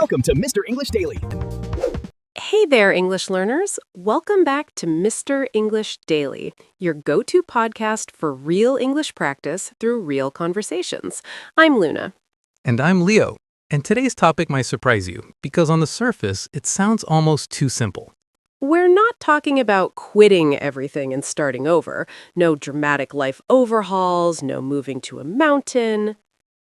Welcome to Mr. English Daily. Hey there, English learners. Welcome back to Mr. English Daily, your go-to podcast for real English practice through real conversations. I'm Luna. And I'm Leo. And today's topic might surprise you, because on the surface, it sounds almost too simple. We're not talking about quitting everything and starting over. No dramatic life overhauls, no moving to a mountain.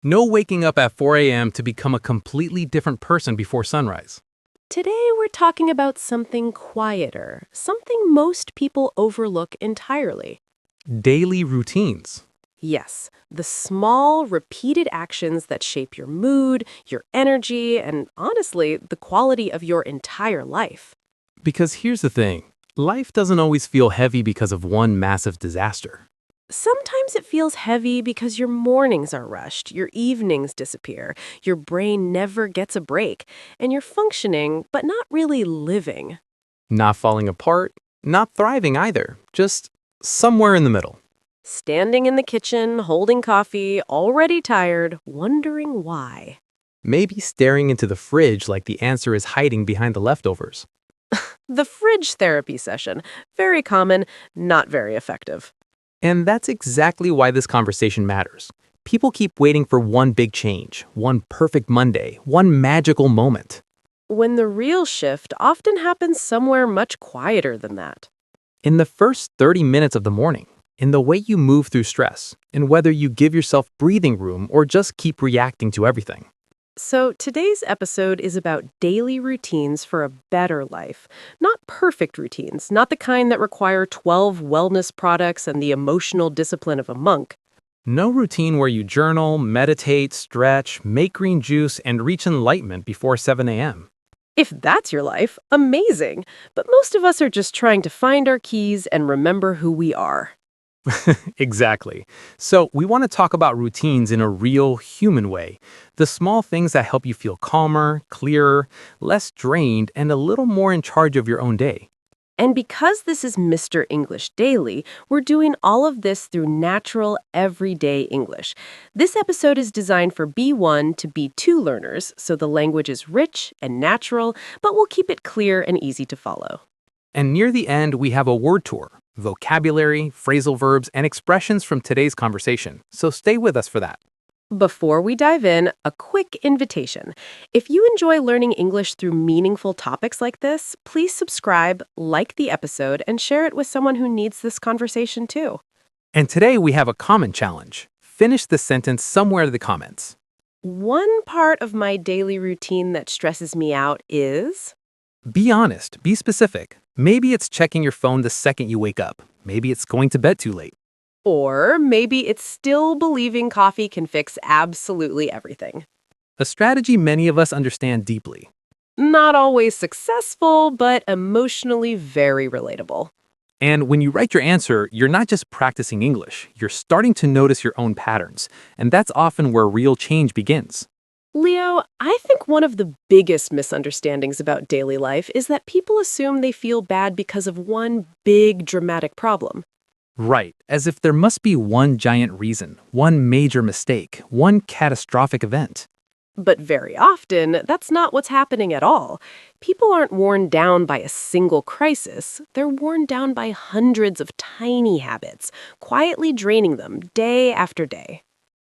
No waking up at 4 a.m. to become a completely different person before sunrise. Today, we're talking about something quieter, something most people overlook entirely. Daily routines. Yes, the small, repeated actions that shape your mood, your energy, and honestly, the quality of your entire life. Because here's the thing, life doesn't always feel heavy because of one massive disaster. Sometimes it feels heavy because your mornings are rushed, your evenings disappear, your brain never gets a break, and you're functioning, but not really living. Not falling apart, not thriving either, just somewhere in the middle. Standing in the kitchen, holding coffee, already tired, wondering why. Maybe staring into the fridge like the answer is hiding behind the leftovers. The fridge therapy session. Very common, not very effective. And that's exactly why this conversation matters. People keep waiting for one big change, one perfect Monday, one magical moment. When the real shift often happens somewhere much quieter than that. In the first 30 minutes of the morning, in the way you move through stress, in whether you give yourself breathing room or just keep reacting to everything. So today's episode is about daily routines for a better life. Not perfect routines, not the kind that require 12 wellness products and the emotional discipline of a monk. No routine where you journal, meditate, stretch, make green juice, and reach enlightenment before 7 a.m. If that's your life, amazing. But most of us are just trying to find our keys and remember who we are. Exactly. So we want to talk about routines in a real human way. The small things that help you feel calmer, clearer, less drained, and a little more in charge of your own day. And because this is Mr. English Daily, we're doing all of this through natural, everyday English. This episode is designed for B1 to B2 learners, so the language is rich and natural, but we'll keep it clear and easy to follow. And near the end, we have a word tour, vocabulary, phrasal verbs, and expressions from today's conversation. So stay with us for that. Before we dive in, a quick invitation. If you enjoy learning English through meaningful topics like this, please subscribe, like the episode, and share it with someone who needs this conversation too. And today we have a comment challenge. Finish the sentence somewhere in the comments. One part of my daily routine that stresses me out is... Be honest, be specific. Maybe it's checking your phone the second you wake up. Maybe it's going to bed too late. Or maybe it's still believing coffee can fix absolutely everything. A strategy many of us understand deeply. Not always successful, but emotionally very relatable. And when you write your answer, you're not just practicing English. You're starting to notice your own patterns. And that's often where real change begins. Leo, I think one of the biggest misunderstandings about daily life is that people assume they feel bad because of one big dramatic problem. Right, as if there must be one giant reason, one major mistake, one catastrophic event. But very often, that's not what's happening at all. People aren't worn down by a single crisis. They're worn down by hundreds of tiny habits, quietly draining them day after day.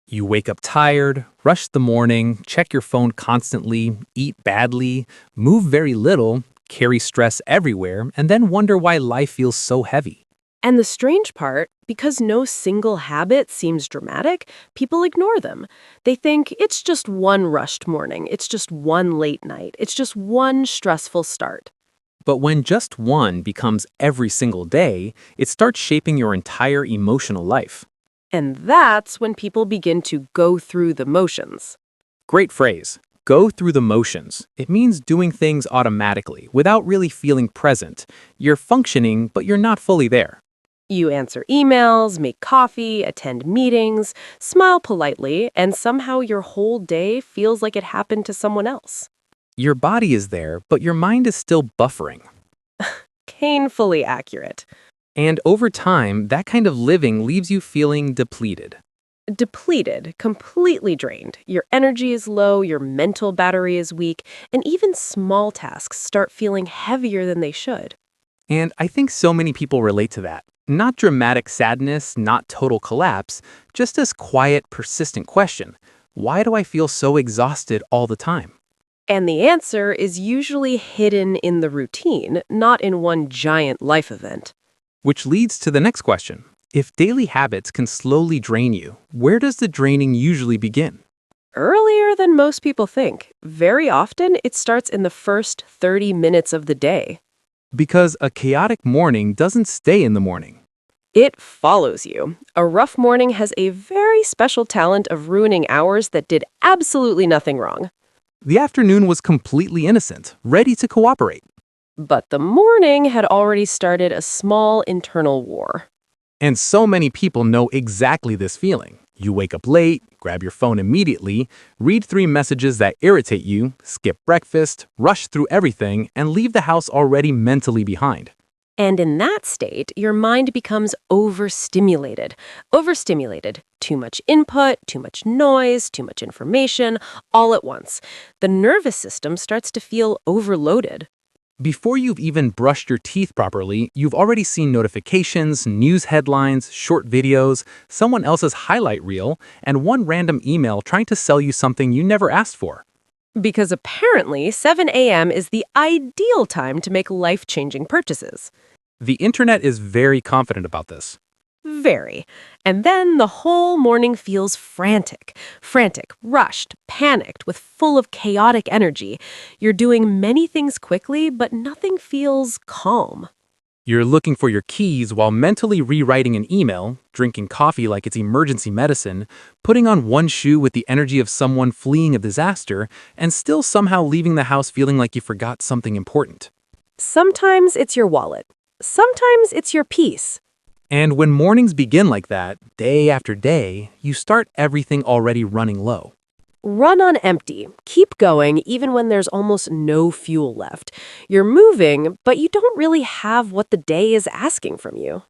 You wake up tired, rush the morning, check your phone constantly, eat badly, move very little, carry stress everywhere, and then wonder why life feels so heavy. And the strange part, because no single habit seems dramatic, people ignore them. They think it's just one rushed morning, it's just one late night, it's just one stressful start. But when just one becomes every single day, it starts shaping your entire emotional life. And that's when people begin to go through the motions. Great phrase. Go through the motions. It means doing things automatically, without really feeling present. You're functioning, but you're not fully there. You answer emails, make coffee, attend meetings, smile politely, and somehow your whole day feels like it happened to someone else. Your body is there, but your mind is still buffering. Painfully accurate. And over time, that kind of living leaves you feeling depleted. Depleted, completely drained. Your energy is low, your mental battery is weak, and even small tasks start feeling heavier than they should. And I think so many people relate to that. Not dramatic sadness, not total collapse, just this quiet, persistent question. Why do I feel so exhausted all the time? And the answer is usually hidden in the routine, not in one giant life event. Which leads to the next question. If daily habits can slowly drain you, where does the draining usually begin? Earlier than most people think. Very often, it starts in the first 30 minutes of the day. Because a chaotic morning doesn't stay in the morning. It follows you. A rough morning has a very special talent of ruining hours that did absolutely nothing wrong. The afternoon was completely innocent, ready to cooperate. But the morning had already started a small internal war. And so many people know exactly this feeling. You wake up late, grab your phone immediately, read 3 messages that irritate you, skip breakfast, rush through everything, and leave the house already mentally behind. And in that state, your mind becomes overstimulated. Overstimulated. Too much input, too much noise, too much information, all at once. The nervous system starts to feel overloaded. Before you've even brushed your teeth properly, you've already seen notifications, news headlines, short videos, someone else's highlight reel, and one random email trying to sell you something you never asked for. Because apparently, 7 a.m. is the ideal time to make life-changing purchases. The internet is very confident about this. Very. And then the whole morning feels frantic. Frantic, rushed, panicked, with full of chaotic energy. You're doing many things quickly, but nothing feels calm. You're looking for your keys while mentally rewriting an email, drinking coffee like it's emergency medicine, putting on one shoe with the energy of someone fleeing a disaster, and still somehow leaving the house feeling like you forgot something important. Sometimes it's your wallet. Sometimes it's your peace. And when mornings begin like that, day after day, you start everything already running low. Run on empty. Keep going even when there's almost no fuel left. You're moving, but you don't really have what the day is asking from you.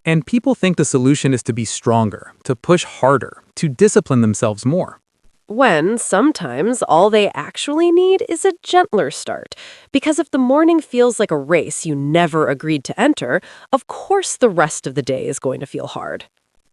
And people think the solution is to be stronger, to push harder, to discipline themselves more. When sometimes all they actually need is a gentler start. Because if the morning feels like a race you never agreed to enter, of course the rest of the day is going to feel hard.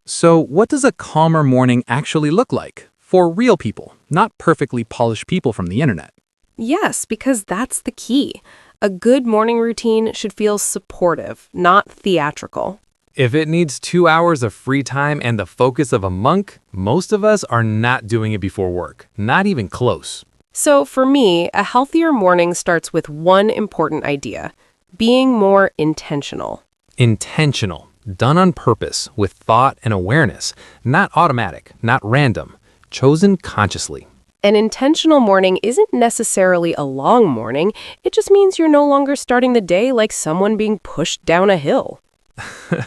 So, what does a calmer morning actually look like? For real people, not perfectly polished people from the internet. Yes, because that's the key. A good morning routine should feel supportive, not theatrical. If it needs 2 hours of free time and the focus of a monk, most of us are not doing it before work, not even close. So for me, a healthier morning starts with one important idea: being more intentional. Intentional, done on purpose, with thought and awareness, not automatic, not random, chosen consciously. An intentional morning isn't necessarily a long morning. It just means you're no longer starting the day like someone being pushed down a hill.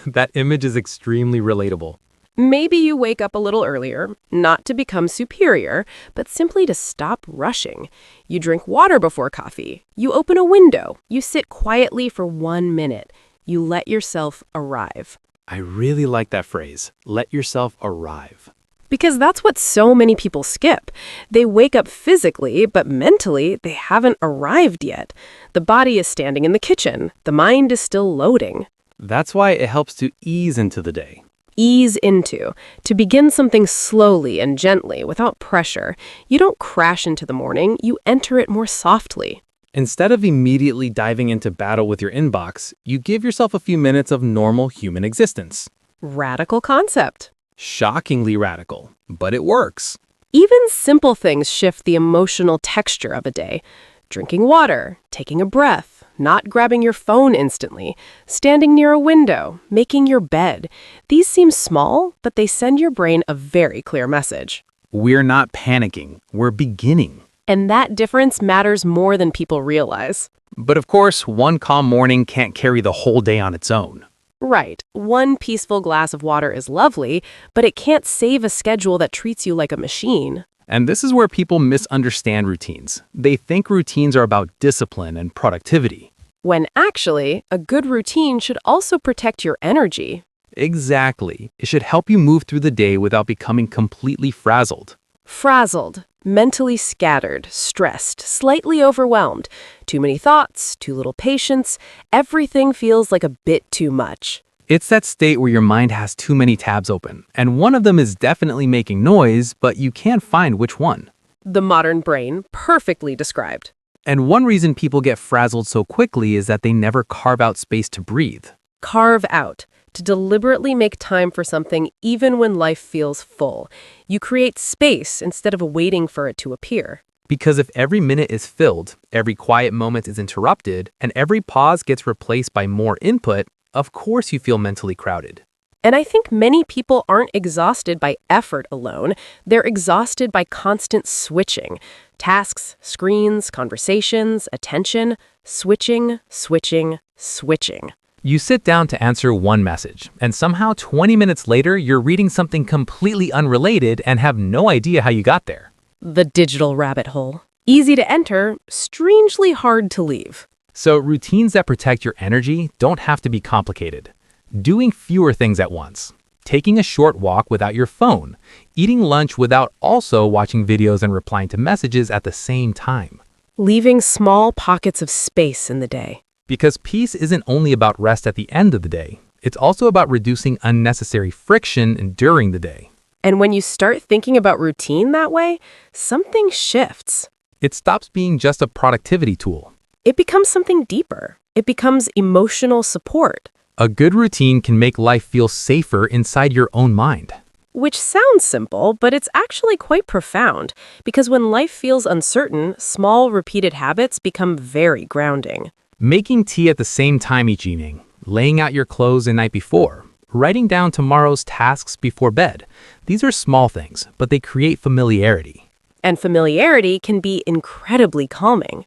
That image is extremely relatable. Maybe you wake up a little earlier, not to become superior, but simply to stop rushing. You drink water before coffee. You open a window. You sit quietly for 1 minute. You let yourself arrive. I really like that phrase, let yourself arrive. Because that's what so many people skip. They wake up physically, but mentally, they haven't arrived yet. The body is standing in the kitchen. The mind is still loading. That's why it helps to ease into the day. Ease into, to begin something slowly and gently without pressure. You don't crash into the morning, you enter it more softly. Instead of immediately diving into battle with your inbox, you give yourself a few minutes of normal human existence. Radical concept. Shockingly radical, but it works. Even simple things shift the emotional texture of a day. Drinking water, taking a breath, not grabbing your phone instantly, standing near a window, making your bed. These seem small, but they send your brain a very clear message. We're not panicking, we're beginning. And that difference matters more than people realize. But of course, one calm morning can't carry the whole day on its own. Right. One peaceful glass of water is lovely, but it can't save a schedule that treats you like a machine. And this is where people misunderstand routines. They think routines are about discipline and productivity. When actually, a good routine should also protect your energy. Exactly. It should help you move through the day without becoming completely frazzled. Frazzled, mentally scattered, stressed, slightly overwhelmed. Too many thoughts, too little patience. Everything feels like a bit too much. It's that state where your mind has too many tabs open, and one of them is definitely making noise, but you can't find which one. The modern brain, perfectly described. And one reason people get frazzled so quickly is that they never carve out space to breathe. Carve out, to deliberately make time for something even when life feels full. You create space instead of waiting for it to appear. Because if every minute is filled, every quiet moment is interrupted, and every pause gets replaced by more input, of course you feel mentally crowded. And I think many people aren't exhausted by effort alone. They're exhausted by constant switching. Tasks, screens, conversations, attention, switching, switching, switching. You sit down to answer one message, and somehow 20 minutes later, you're reading something completely unrelated and have no idea how you got there. The digital rabbit hole. Easy to enter, strangely hard to leave. So routines that protect your energy don't have to be complicated. Doing fewer things at once, taking a short walk without your phone, eating lunch without also watching videos and replying to messages at the same time. Leaving small pockets of space in the day. Because peace isn't only about rest at the end of the day, it's also about reducing unnecessary friction during the day. And when you start thinking about routine that way, something shifts. It stops being just a productivity tool. It becomes something deeper. It becomes emotional support. A good routine can make life feel safer inside your own mind. Which sounds simple, but it's actually quite profound, because when life feels uncertain, small repeated habits become very grounding. Making tea at the same time each evening, laying out your clothes the night before, writing down tomorrow's tasks before bed. These are small things, but they create familiarity. And familiarity can be incredibly calming.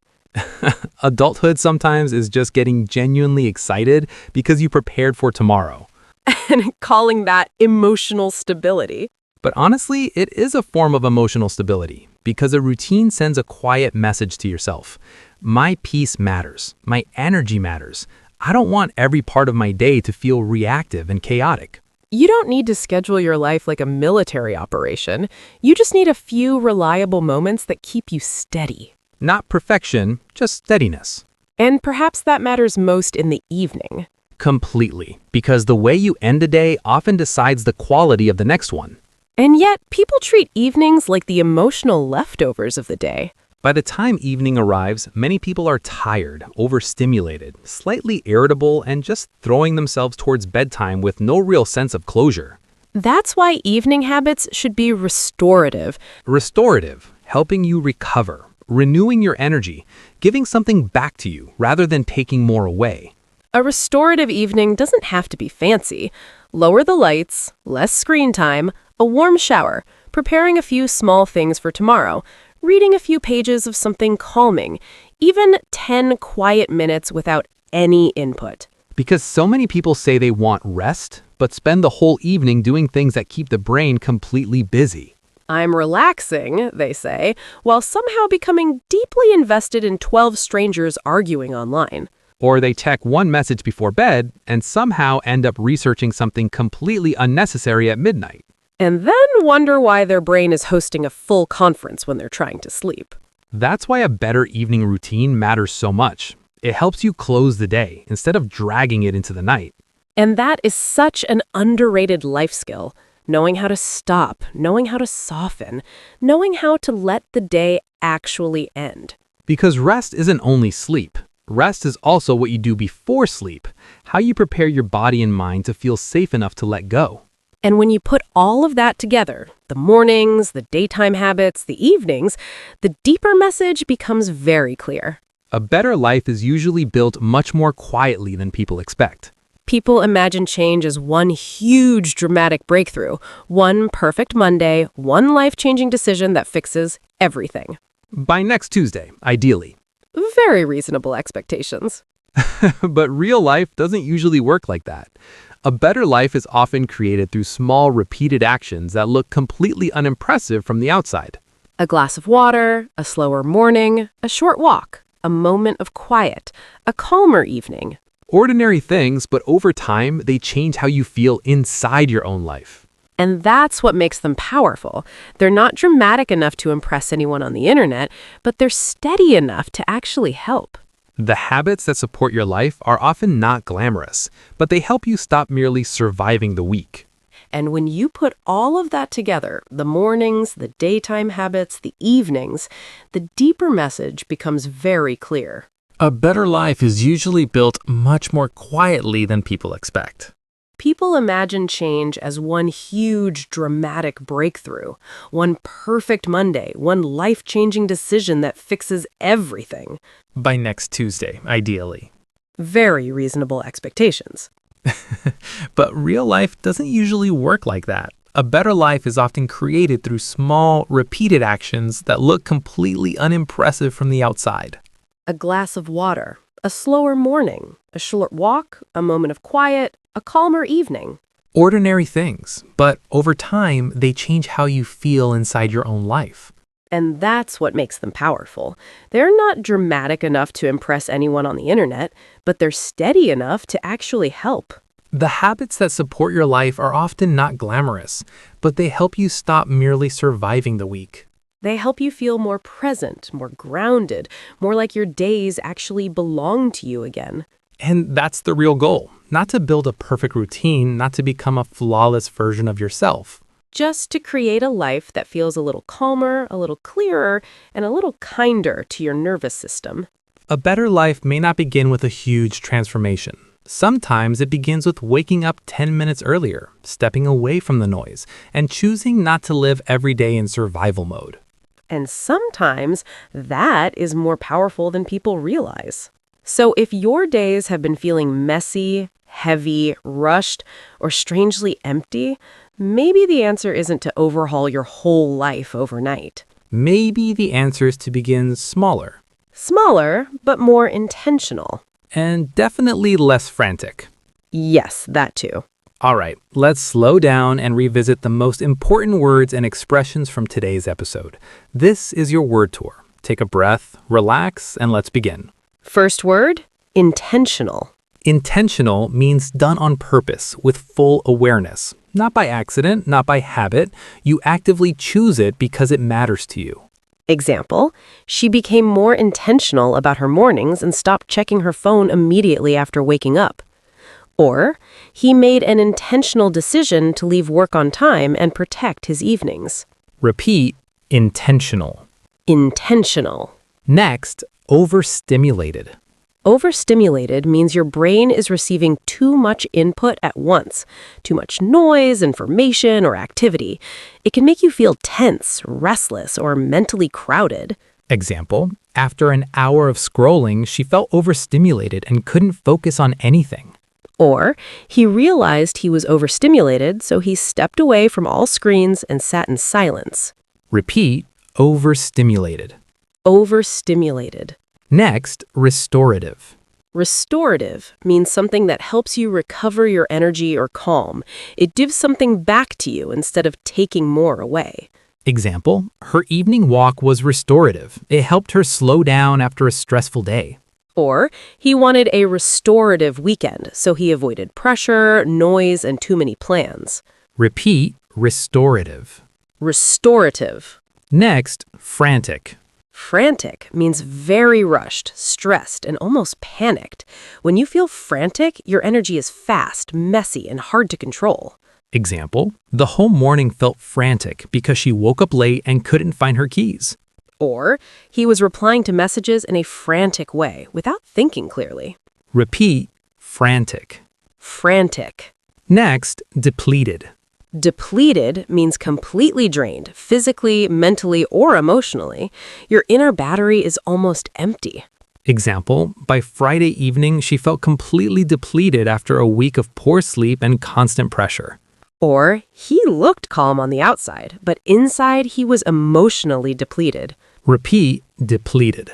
Adulthood sometimes is just getting genuinely excited because you prepared for tomorrow. And calling that emotional stability. But honestly, it is a form of emotional stability because a routine sends a quiet message to yourself. My peace matters. My energy matters. I don't want every part of my day to feel reactive and chaotic. You don't need to schedule your life like a military operation. You just need a few reliable moments that keep you steady. Not perfection, just steadiness. And perhaps that matters most in the evening. Completely, because the way you end a day often decides the quality of the next one. And yet, people treat evenings like the emotional leftovers of the day. By the time evening arrives, many people are tired, overstimulated, slightly irritable, and just throwing themselves towards bedtime with no real sense of closure. That's why evening habits should be restorative. Restorative, helping you recover, renewing your energy, giving something back to you rather than taking more away. A restorative evening doesn't have to be fancy. Lower the lights, less screen time, a warm shower, preparing a few small things for tomorrow, reading a few pages of something calming, even 10 quiet minutes without any input. Because so many people say they want rest, but spend the whole evening doing things that keep the brain completely busy. I'm relaxing, they say, while somehow becoming deeply invested in 12 strangers arguing online. Or they check one message before bed and somehow end up researching something completely unnecessary at midnight. And then wonder why their brain is hosting a full conference when they're trying to sleep. That's why a better evening routine matters so much. It helps you close the day instead of dragging it into the night. And that is such an underrated life skill. Knowing how to stop, knowing how to soften, knowing how to let the day actually end. Because rest isn't only sleep. Rest is also what you do before sleep, how you prepare your body and mind to feel safe enough to let go. And when you put all of that together, the mornings, the daytime habits, the evenings, the deeper message becomes very clear. A better life is usually built much more quietly than people expect. People imagine change as one huge dramatic breakthrough, one perfect Monday, one life-changing decision that fixes everything. By next Tuesday, ideally. Very reasonable expectations. But real life doesn't usually work like that. A better life is often created through small, repeated actions that look completely unimpressive from the outside. A glass of water, a slower morning, a short walk, a moment of quiet, a calmer evening. ordinary things, but over time, they change how you feel inside your own life. And that's what makes them powerful. They're not dramatic enough to impress anyone on the internet, but they're steady enough to actually help. The habits that support your life are often not glamorous, but they help you stop merely surviving the week. And when you put all of that together, the mornings, the daytime habits, the evenings, the deeper message becomes very clear. A better life is usually built much more quietly than people expect. People imagine change as one huge, dramatic breakthrough, one perfect Monday, one life-changing decision that fixes everything. By next Tuesday, ideally. Very reasonable expectations. But real life doesn't usually work like that. A better life is often created through small, repeated actions that look completely unimpressive from the outside. A glass of water, a slower morning, a short walk, a moment of quiet, a calmer evening. Ordinary things, but over time, they change how you feel inside your own life. And that's what makes them powerful. They're not dramatic enough to impress anyone on the internet, but they're steady enough to actually help. The habits that support your life are often not glamorous, but they help you stop merely surviving the week. They help you feel more present, more grounded, more like your days actually belong to you again. And that's the real goal, not to build a perfect routine, not to become a flawless version of yourself. Just to create a life that feels a little calmer, a little clearer, and a little kinder to your nervous system. A better life may not begin with a huge transformation. Sometimes it begins with waking up 10 minutes earlier, stepping away from the noise, and choosing not to live every day in survival mode. And sometimes that is more powerful than people realize. So if your days have been feeling messy, heavy, rushed, or strangely empty, maybe the answer isn't to overhaul your whole life overnight. Maybe the answer is to begin smaller. Smaller, but more intentional. And definitely less frantic. Yes, that too. All right, let's slow down and revisit the most important words and expressions from today's episode. This is your word tour. Take a breath, relax, and let's begin. First word, intentional. Intentional means done on purpose, with full awareness. Not by accident, not by habit. You actively choose it because it matters to you. Example, she became more intentional about her mornings and stopped checking her phone immediately after waking up. Or, he made an intentional decision to leave work on time and protect his evenings. Repeat, intentional. Intentional. Next, overstimulated. Overstimulated means your brain is receiving too much input at once, too much noise, information, or activity. It can make you feel tense, restless, or mentally crowded. Example, after an hour of scrolling, she felt overstimulated and couldn't focus on anything. Or, he realized he was overstimulated, so he stepped away from all screens and sat in silence. Repeat, overstimulated. Overstimulated. Next, restorative. Restorative means something that helps you recover your energy or calm. It gives something back to you instead of taking more away. Example, her evening walk was restorative. It helped her slow down after a stressful day. Or, he wanted a restorative weekend, so he avoided pressure, noise, and too many plans. Repeat, restorative. Restorative. Next, frantic. Frantic means very rushed, stressed, and almost panicked. When you feel frantic, your energy is fast, messy, and hard to control. Example, the whole morning felt frantic because she woke up late and couldn't find her keys. Or, he was replying to messages in a frantic way without thinking clearly. Repeat, frantic. Frantic. Next, depleted. Depleted means completely drained, physically, mentally, or emotionally. Your inner battery is almost empty. Example, by Friday evening, she felt completely depleted after a week of poor sleep and constant pressure. Or, he looked calm on the outside, but inside he was emotionally depleted. Repeat, depleted.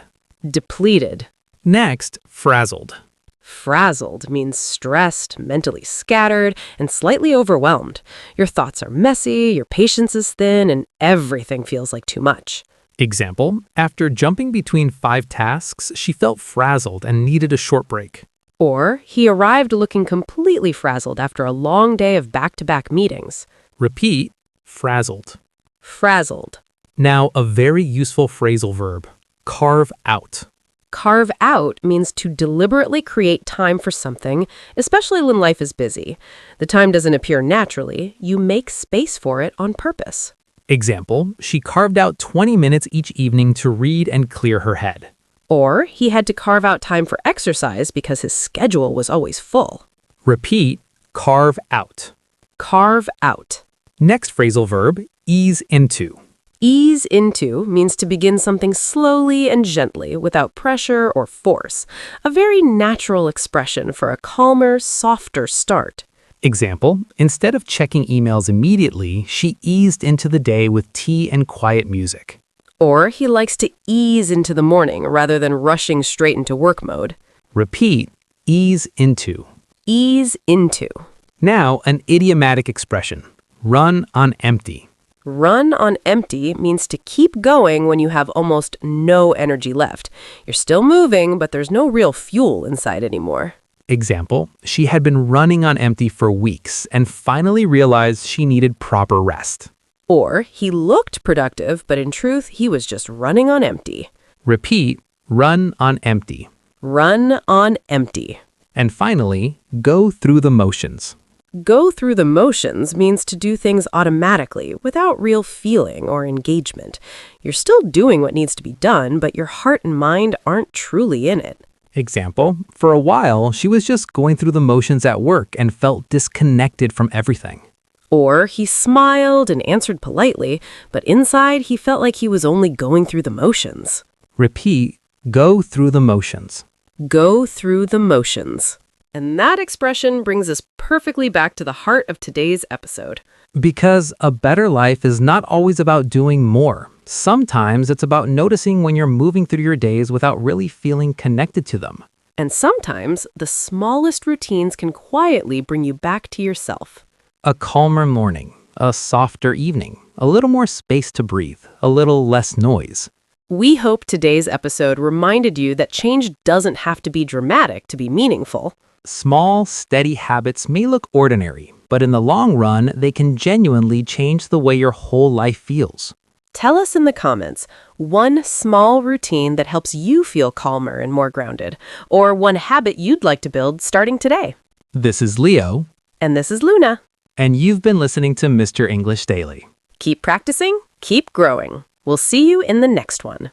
Depleted. Next, frazzled. Frazzled means stressed, mentally scattered, and slightly overwhelmed. Your thoughts are messy, your patience is thin, and everything feels like too much. Example, after jumping between 5 tasks, she felt frazzled and needed a short break. Or, he arrived looking completely frazzled after a long day of back-to-back meetings. Repeat, frazzled. Frazzled. Now, a very useful phrasal verb, carve out. Carve out means to deliberately create time for something, especially when life is busy. The time doesn't appear naturally. You make space for it on purpose. Example, she carved out 20 minutes each evening to read and clear her head. Or, he had to carve out time for exercise because his schedule was always full. Repeat, carve out. Carve out. Next phrasal verb, ease into. Ease into means to begin something slowly and gently without pressure or force. A very natural expression for a calmer, softer start. Example, instead of checking emails immediately, she eased into the day with tea and quiet music. Or, he likes to ease into the morning rather than rushing straight into work mode. Repeat, ease into. Ease into. Now, an idiomatic expression, run on empty. Run on empty means to keep going when you have almost no energy left. You're still moving, but there's no real fuel inside anymore. Example, she had been running on empty for weeks and finally realized she needed proper rest. Or, he looked productive, but in truth, he was just running on empty. Repeat, run on empty. Run on empty. And finally, go through the motions. Go through the motions means to do things automatically, without real feeling or engagement. You're still doing what needs to be done, but your heart and mind aren't truly in it. Example, for a while, she was just going through the motions at work and felt disconnected from everything. Or, he smiled and answered politely, but inside he felt like he was only going through the motions. Repeat, go through the motions. Go through the motions. And that expression brings us perfectly back to the heart of today's episode. Because a better life is not always about doing more. Sometimes it's about noticing when you're moving through your days without really feeling connected to them. And sometimes the smallest routines can quietly bring you back to yourself. A calmer morning, a softer evening, a little more space to breathe, a little less noise. We hope today's episode reminded you that change doesn't have to be dramatic to be meaningful. Small, steady habits may look ordinary, but in the long run, they can genuinely change the way your whole life feels. Tell us in the comments one small routine that helps you feel calmer and more grounded, or one habit you'd like to build starting today. This is Leo. And this is Luna. And you've been listening to Mr. English Daily. Keep practicing, keep growing. We'll see you in the next one.